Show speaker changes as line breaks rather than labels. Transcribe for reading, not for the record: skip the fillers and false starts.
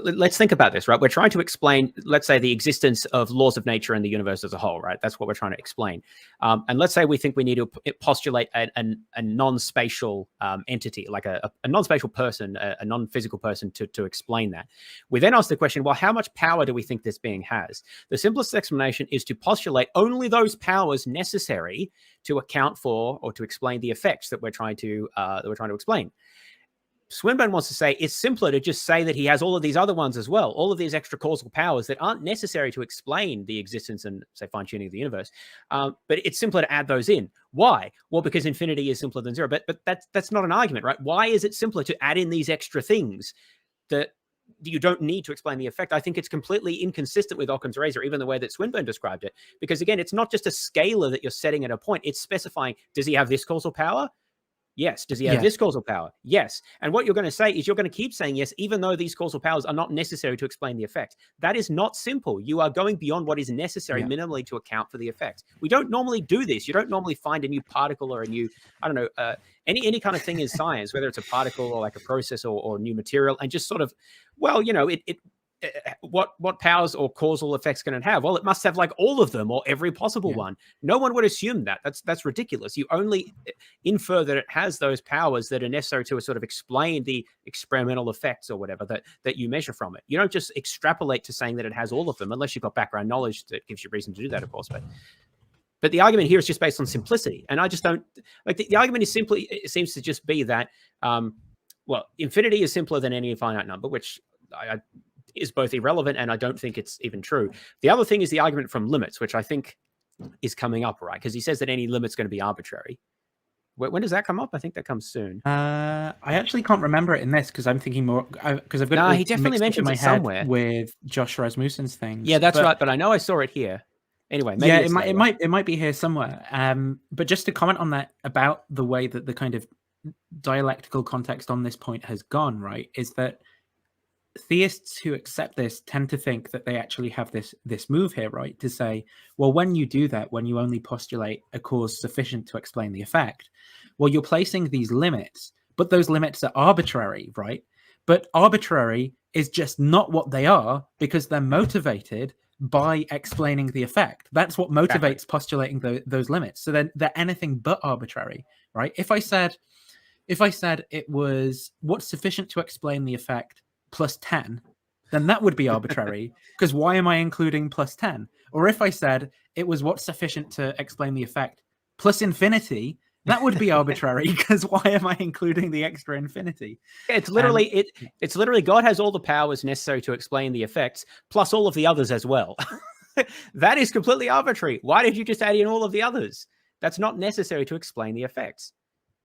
let's think about this, right? We're trying to explain, let's say, the existence of laws of nature and the universe as a whole, right? That's what we're trying to explain. And let's say we think we need to postulate a non-spatial entity, like a non-spatial person, a non-physical person to explain that. We then ask the question, well, how much power do we think this being has? The simplest explanation is to postulate only those powers necessary to account for or to explain the effects that we're trying to explain. Swinburne wants to say it's simpler to just say that he has all of these other ones as well, all of these extra causal powers that aren't necessary to explain the existence and, say, fine-tuning of the universe. But it's simpler to add those in. Why? Well, because infinity is simpler than zero. But that's not an argument, right? Why is it simpler to add in these extra things that you don't need to explain the effect? I think it's completely inconsistent with Occam's razor, even the way that Swinburne described it. Because, again, it's not just a scalar that you're setting at a point. It's specifying, does he have this causal power? Yes. Does he have this causal power? Yes. And what you're going to say is you're going to keep saying yes, even though these causal powers are not necessary to explain the effect. That is not simple. You are going beyond what is necessary minimally to account for the effect. We don't normally do this. You don't normally find a new particle or a new, I don't know, any kind of thing in science, whether it's a particle or like a process or new material, and just sort of, well, you know, what powers or causal effects can it have? Well, it must have like all of them or every possible one. No one would assume that. That's ridiculous. You only infer that it has those powers that are necessary to sort of explain the experimental effects or whatever that you measure from it. You don't just extrapolate to saying that it has all of them, unless you've got background knowledge that gives you reason to do that, of course. But the argument here is just based on simplicity. And I just don't like the argument is simply, it seems to just be that, well, infinity is simpler than any finite number, which is both irrelevant and I don't think it's even true. The other thing is the argument from limits, which I think is coming up, right? Because he says that any limit's going to be arbitrary. When does that come up? I think that comes soon.
I actually can't remember it in this because I'm thinking more because I've got
no, he definitely mentions it somewhere
with Josh Rasmussen's things.
Yeah, that's right. But I know I saw it here. Anyway, maybe
it might be here somewhere. But just to comment on that about the way that the kind of dialectical context on this point has gone, right, is that theists who accept this tend to think that they actually have this move here, right, to say, well, when you do that, when you only postulate a cause sufficient to explain the effect, well, you're placing these limits, but those limits are arbitrary, right? But arbitrary is just not what they are because they're motivated by explaining the effect. That's what motivates postulating those limits. So then they're anything but arbitrary, right? If I said it was what's sufficient to explain the effect plus 10, then that would be arbitrary because why am I including plus 10? Or if I said it was what's sufficient to explain the effect plus infinity, that would be arbitrary because why am I including the extra infinity?
It's literally it's literally God has all the powers necessary to explain the effects plus all of the others as well. That is completely arbitrary. Why did you just add in all of the others? That's not necessary to explain the effects.